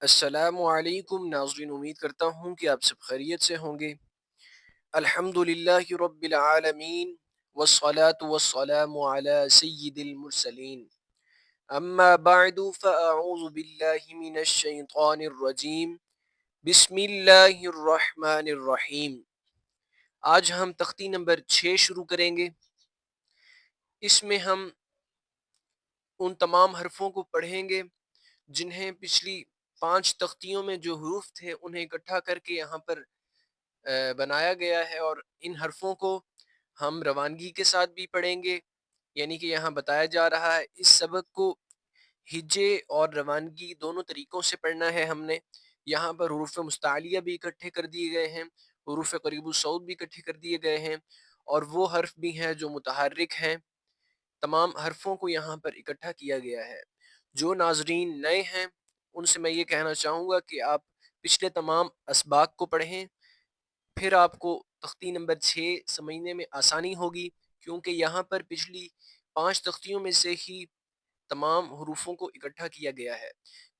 السلام علیکم ناظرین، امید کرتا ہوں کہ آپ سب خیریت سے ہوں گے۔ الحمد للہ رب العالمین والصلاة والسلام علی سید المرسلین، اما بعد فاعوذ باللہ من الشیطان الرجیم، بسم اللہ الرحمن الرحیم۔ آج ہم تختی نمبر 6 شروع کریں گے۔ اس میں ہم ان تمام حرفوں کو پڑھیں گے جنہیں پچھلی 5 تختیوں میں جو حروف تھے انہیں اکٹھا کر کے یہاں پر بنایا گیا ہے، اور ان حرفوں کو ہم روانگی کے ساتھ بھی پڑھیں گے، یعنی کہ یہاں بتایا جا رہا ہے اس سبق کو ہجے اور روانگی دونوں طریقوں سے پڑھنا ہے ہم نے۔ یہاں پر حروف مستعلیہ بھی اکٹھے کر دیے گئے ہیں، حروف قریب الصوت بھی اکٹھے کر دیے گئے ہیں، اور وہ حرف بھی ہیں جو متحرک ہیں۔ تمام حرفوں کو یہاں پر اکٹھا کیا گیا ہے۔ جو ناظرین نئے ہیں ان سے میں یہ کہنا چاہوں گا کہ آپ پچھلے تمام اسباق کو پڑھیں، پھر آپ کو تختی نمبر 6 سمجھنے میں آسانی ہوگی، کیونکہ یہاں پر پچھلی 5 تختیوں میں سے ہی تمام حروفوں کو اکٹھا کیا گیا ہے۔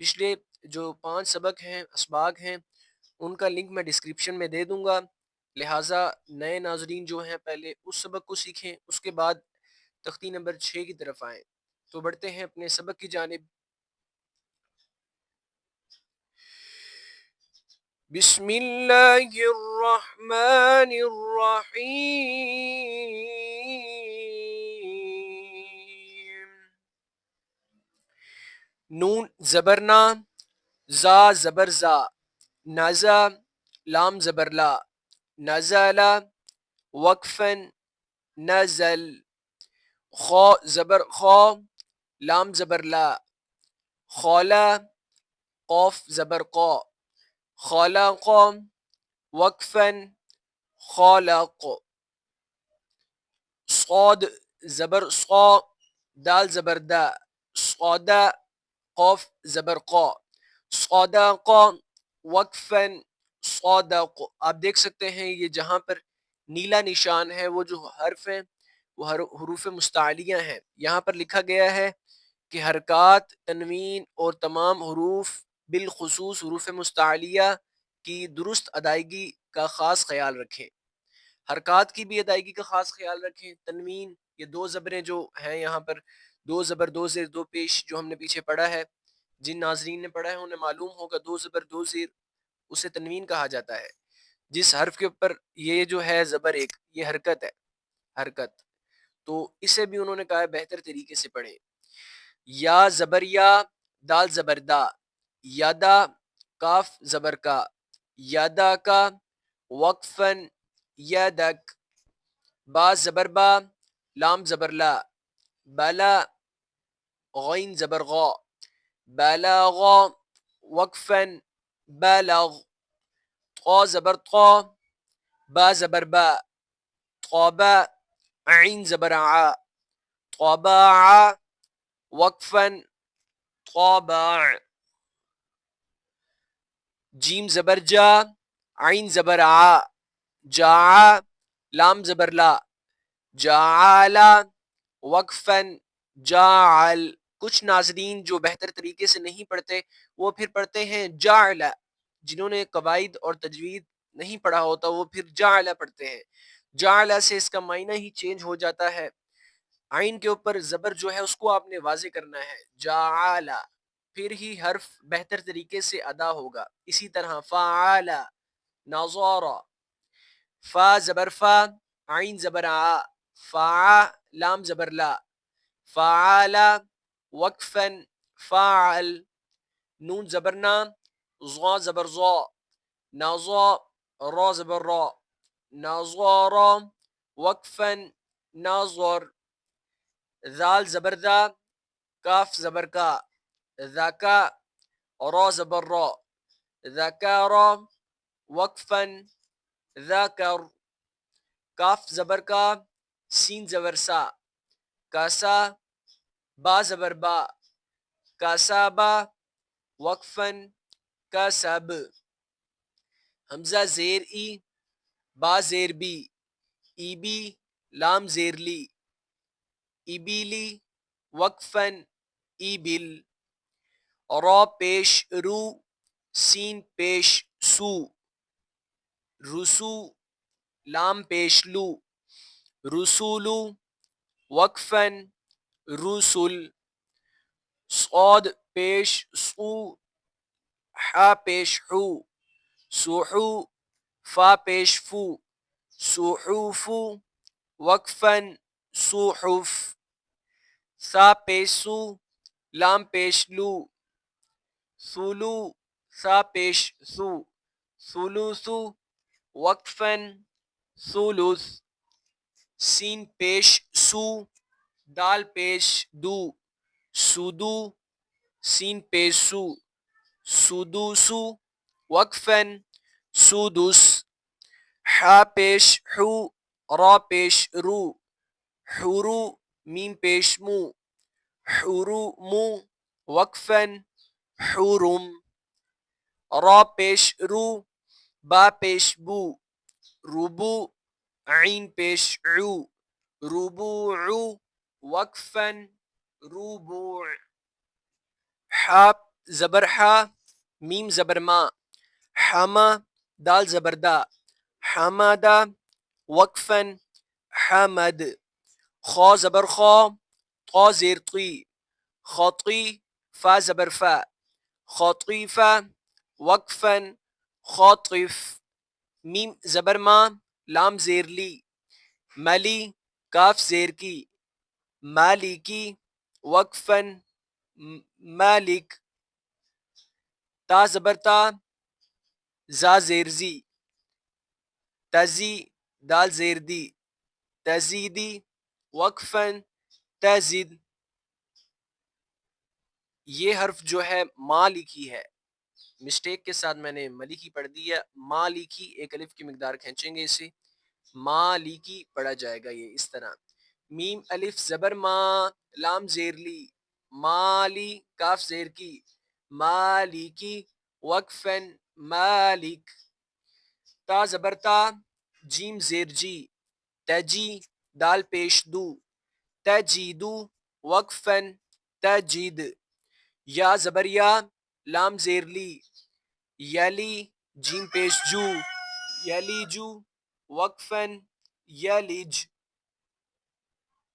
پچھلے جو 5 سبق ہیں، اسباق ہیں، ان کا لنک میں ڈسکرپشن میں دے دوں گا، لہٰذا نئے ناظرین جو ہیں پہلے اس سبق کو سیکھیں، اس کے بعد تختی نمبر 6 کی طرف آئیں۔ تو بڑھتے ہیں اپنے سبق کی جانب۔ بسم اللہ الرحمن الرحیم۔ نون زبر نا، زا زبر زا، نزا لام زبر لا، نزلا وقفا نزل، خا زبر خا، لام زبر لا، خالا قاف زبر قا، خالق وقفا خالق، صاد زبر صا، دال زبر دا، صادا قاف زبر قا، صادق وقفا صادق۔ آپ دیکھ سکتے ہیں یہ جہاں پر نیلا نشان ہے وہ جو حرف ہیں وہ حروف مستعلیہ ہیں۔ یہاں پر لکھا گیا ہے کہ حرکات، تنوین اور تمام حروف بالخصوص حروف مستعلیہ کی درست ادائیگی کا خاص خیال رکھیں، حرکات کی بھی ادائیگی کا خاص خیال رکھیں۔ تنوین، یہ 2 زبریں جو ہیں یہاں پر، 2 زبر 2 زیر 2 پیش جو ہم نے پیچھے پڑھا ہے، جن ناظرین نے پڑھا ہے انہیں معلوم ہوگا 2 زبر 2 زیر اسے تنوین کہا جاتا ہے۔ جس حرف کے اوپر یہ جو ہے زبر ایک، یہ حرکت ہے، حرکت، تو اسے بھی انہوں نے کہا ہے بہتر طریقے سے پڑھیں۔ یا زبر یا، دال زبر دا، یادا کاف زبر کا، یادا کا وقفن یدک، با زبر با، لام زبر لا، بلا غین زبر غا، بلاغا وقفن بلغ، طا زبر طا، با زبر با، طابا عین زبر عا، طابع وقفا طابع، جیم زبر جا، عین زبر عا، جاع لام زبر لا، جعلا وقفا جاعل۔ کچھ ناظرین جو بہتر طریقے سے نہیں پڑھتے وہ پھر پڑھتے ہیں جعلا، جنہوں نے قواعد اور تجوید نہیں پڑھا ہوتا وہ پھر جعلا پڑھتے ہیں۔ جعلا سے اس کا معنی ہی چینج ہو جاتا ہے، عین کے اوپر زبر جو ہے اس کو آپ نے واضح کرنا ہے، جعلا، پھر ہی حرف بہتر طریقے سے ادا ہوگا۔ اسی طرح فعالا، نظارا، فا زبر فا، عین زبر آ، فا لام زبر لا، فعالا وقفا فاعل، نون زبر نا، ضا زبر ضا، نظا را زبر را، نظارا وقفا نظر، ذال زبر ذا، کاف زبر کا، ذکا را زبر را، ذکارا وقفا ذکر، کاف زبر کا، سین زبر سا، کاسا با زبر با، کاسابا وقفا کاسب، حمزہ زیر ای، با زیر بی، ای بی لام زیر لی، ایبیلی وقفا ایبل، را پیش رو، سین پیش سو، رسو لام پیش لو، رسولو وقفاً رسل، صاد پیش سو، حا پیش حو، سوحو فا پیش فو، سوحوفو وقفاً صحف، سا پیش سو لام پیش لو، ثلو سا پیش سو، ثلثو وقفاً ثلث، سین پیش سو دال پیش دو، سدو سین پیش سو، سدوسو وقفاً سدس، حا پیش حو را پیش رو، حرو میم پیش مو، حرومو وقفاً حرم، را پیش رو با پیش بو، ربو عین پیش عو، ربوع وقفاً ربوع، حا زبر حا میم زبر ما، حما دال زبر دا، حمدا وقفاً حمد، خا زبر خا طا زیر طی، خطی فا زبر فا، خطیفہ وقفاً خاطف، میم زبر ما لام زیر لی، ملی کاف زیر کی، مالکی وقفاً مالک، تا زبر تا زا زیر زی، تزی دال زیر دی، تزیدی وقفاً تزد، یہ حرف جو ہے ماں لکھی ہے، مسٹیک کے ساتھ میں نے ملکی پڑھ دی ہے، ماں لکھی ایک الف کی مقدار کھینچیں گے اسے، مالکی پڑھا جائے گا یہ اس طرح، میم الف زبر ما لام زیر لی، مالی کاف زیر کی، مالکی وقفاً مالک، تا زبر تا جیم زیر جی، تجی دال پیش دو، تجیدو وقفاً تجد، یا زبر یا لام زیر لی، یلی جیم پیش جو، یلیجو وقفاً یلج،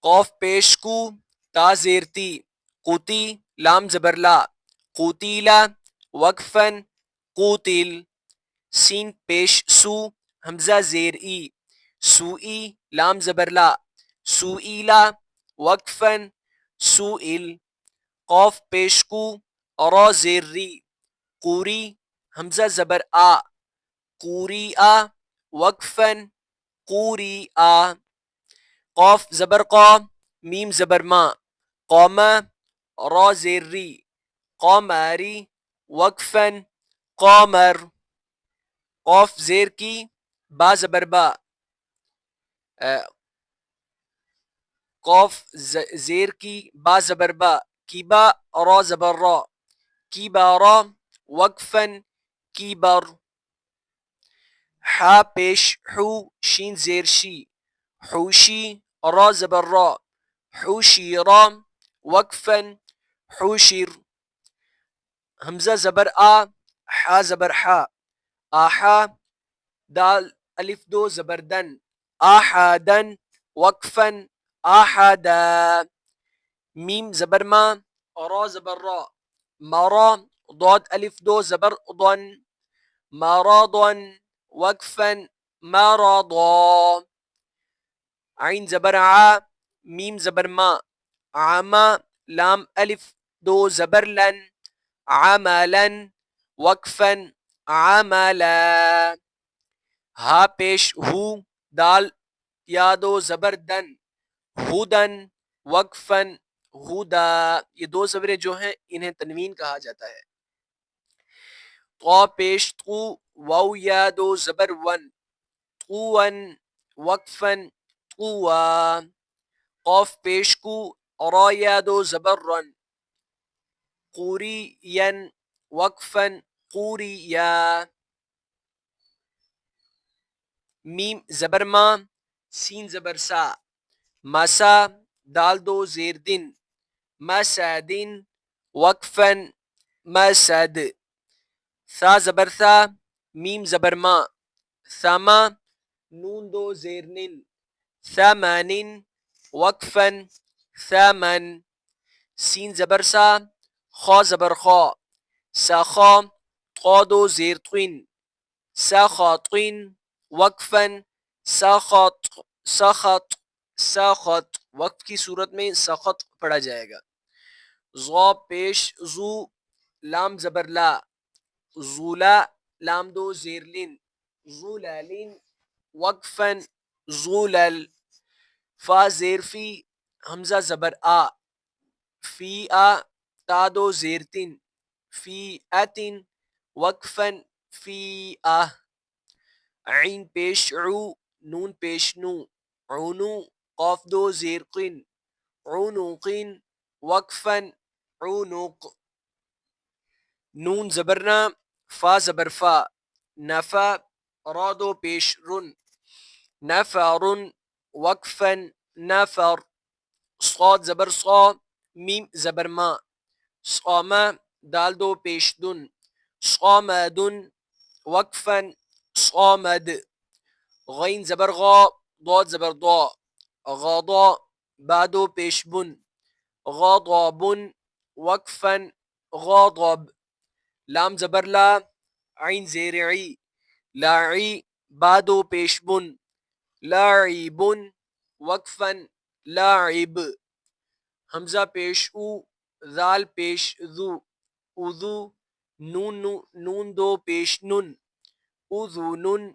قوف پیش کو تا زیر تی، قوتی لام زبر لا، قوتیلا وقفاً قوتل، سین پیش سو حمزہ زیر ای، سوئی لام زبر لا، سوئیلا وقفاً سوئل، قوف پیش کو را زیر ری، قوری حمزہ زبر آ، قوری آ وقفاً قوری آ، قوف زبر قا میم زبر ما، قوما را زیر ری، قوماری وقفاً قامر، قوف زیر کی با زبر با، قوف زیر کی با زبر با، کیبا را زبر را، کیبارا وقفاً کیبر، حا پیش حو شین زیر شی، حوشی را زبر را، حوشیرا وقفاً حوشر، حمزہ زبر آ حا زبر حا، آحا دال الف دو زبر دن، آحادن وقفاً آحدا، میم زبر ما را زبر را، مرا ضاد الف دو زبر ضن، مرضا وقفاً مرضا، عین زبر ع میم زبر ما، عما لام الف دو زبر لن، عملا وقفاً عملا، ہا پیش ہو دال یا دو زبر دن، ہدن وقفاً ہدا، یہ دو زبریں جو ہیں انہیں تنوین کہا جاتا ہے، طا پیش طو واو یا دو زبر ون، طوًا وقفاً طوا، قوف پیش کو را یا دو زبر رن، قوریا وقفاً قوریا، میم زبر ما سین زبر سا، مسا دال دو زیر دن، مسدن وقفاً مسد، ثا زبر ثا، میم زبر ما، ثما، نون دو زیر نن، ثمن، وقفن، ثمن. سین زبر سا، خا زبر خا، سخا، طا دو زیر طین، سخطن، وقفن، سخط، سخط، سخط. وقت کی صورت میں سخط پڑھا جائے گا. ضا پیش زو، لام زبر لا، زولا، لام دو زیر لن، زولالن، وقفن، زولل. فا زیر فی، حمزہ زبر آ، فی آ، تا دو زیر تن، فی اتن، وقفن، فی آ. عین پیش عو، نون پیش نو، عونو، قاف دو زیر قن، عنقن، وقفن، عنق. نون زبرنا، فا زبر فا، نفا، را دو پیش رن، نفرن، وقفن، نفر. صاد زبر صا، میم زبر ما، صامہ، دال دو پیش دن، صامدن، وقفن، صامد. غین زبر غا، ضاد زبر ضا، غاضا، بادو پیش بن، غاضابن، وقفن، غاضب. لام زبر لا، عین زیر عی، لاعی، بادو پیش بن، لاعبن، وقفن، لاعب. حمزہ پیش او، ذال پیش ذو، اذو، نون دو پیش نن، اذونن.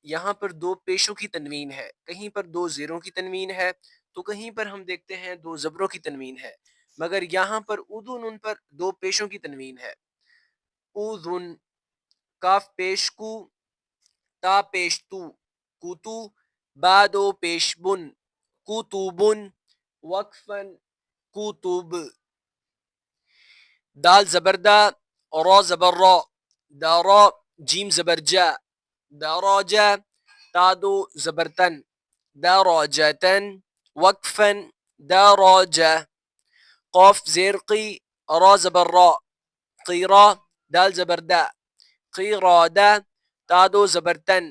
یہاں پر دو پیشوں کی تنوین ہے، کہیں پر دو زیروں کی تنوین ہے، تو کہیں پر ہم دیکھتے ہیں دو زبروں کی تنوین ہے، مگر یہاں پر اذونن پر دو پیشوں کی تنوین ہے. اذن، کاف پیش کو، تا پیش تو، کوتو، با دو پیش بن، کوتوبن، وقفن، کوتب. دال زبر دا، را زبر را، دارا، جیم زبر جا، دراجا، تادو زبرتن، دراجتن، وقفن، دراجا. قاف زیر قی، را زبر را، قیرا، دال زبر دا، قیرادا، تادو زبرتن،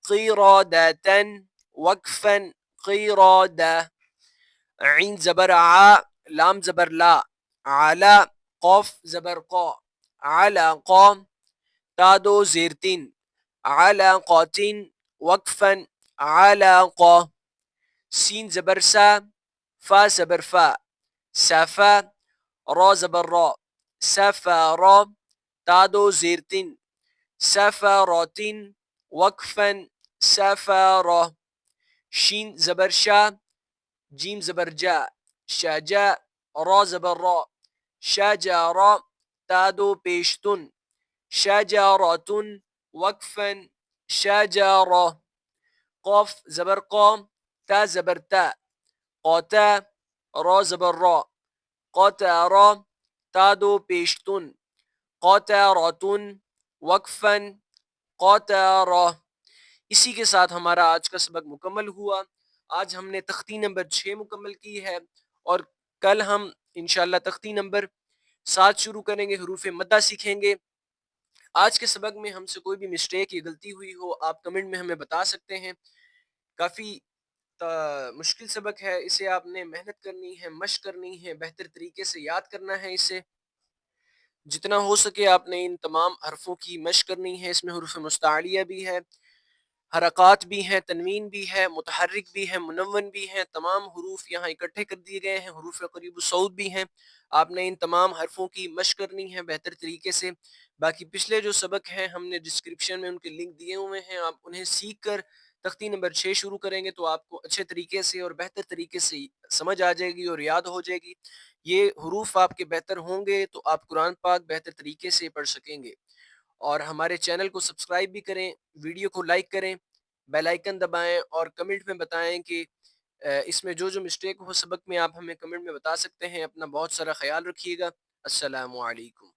قیرادتن، وقفن، قیرادا. عین زبر عا، لام زبر لا، علا، قاف زبر قا، علاقا، تادو زیرتن، علاقاتن، وقفن، علاقا. سین زبر سا، فا زبر فا، سفا، را زبر را، سفارا، تادو زیرتن، سفاراتن، وقفن، سفارا. شین زبر شا، جیم زبر جا، شجا، را زبر را، شجارا، تادو پیشتن، شجاراتن، وقفن، شجارا. قاف زبر قا، تا زبر تا، قاتا، را زبر را، قاتارا، تادو پیشتن، قاتاراتن، وقفن، قاتارا. اسی کے ساتھ ہمارا آج کا سبق مکمل ہوا. آج ہم نے تختی نمبر 6 مکمل کی ہے، اور کل ہم انشاءاللہ تختی نمبر 7 شروع کریں گے، حروف مدہ سیکھیں گے. آج کے سبق میں ہم سے کوئی بھی مسٹیک یا غلطی ہوئی ہو، آپ کمنٹ میں ہمیں بتا سکتے ہیں. کافی مشکل سبق ہے، اسے آپ نے محنت کرنی ہے، مشق کرنی ہے، بہتر طریقے سے یاد کرنا ہے. اسے جتنا ہو سکے آپ نے ان تمام حرفوں کی مشق کرنی ہے. اس میں حروف مستعلیہ بھی ہے، حرکات بھی ہیں، تنوین بھی ہے، متحرک بھی ہے، منون بھی ہیں. تمام حروف یہاں اکٹھے کر دیے گئے ہیں، حروف قریب الصوت بھی ہیں. آپ نے ان تمام حرفوں کی مشق کرنی ہے بہتر طریقے سے. باقی پچھلے جو سبق ہیں ہم نے ڈسکرپشن میں ان کے لنک دیے ہوئے ہیں، آپ انہیں سیکھ کر تختی نمبر 6 شروع کریں گے تو آپ کو اچھے طریقے سے اور بہتر طریقے سے سمجھ آ جائے گی اور یاد ہو جائے گی. یہ حروف آپ کے بہتر ہوں گے تو آپ قرآن پاک بہتر طریقے سے پڑھ سکیں گے. اور ہمارے چینل کو سبسکرائب بھی کریں، ویڈیو کو لائک کریں، بیل آئیکن دبائیں، اور کمنٹ میں بتائیں کہ اس میں جو مسٹیک ہو سبق میں آپ ہمیں کمنٹ میں بتا سکتے ہیں. اپنا بہت سارا خیال رکھیے گا. السلام علیکم.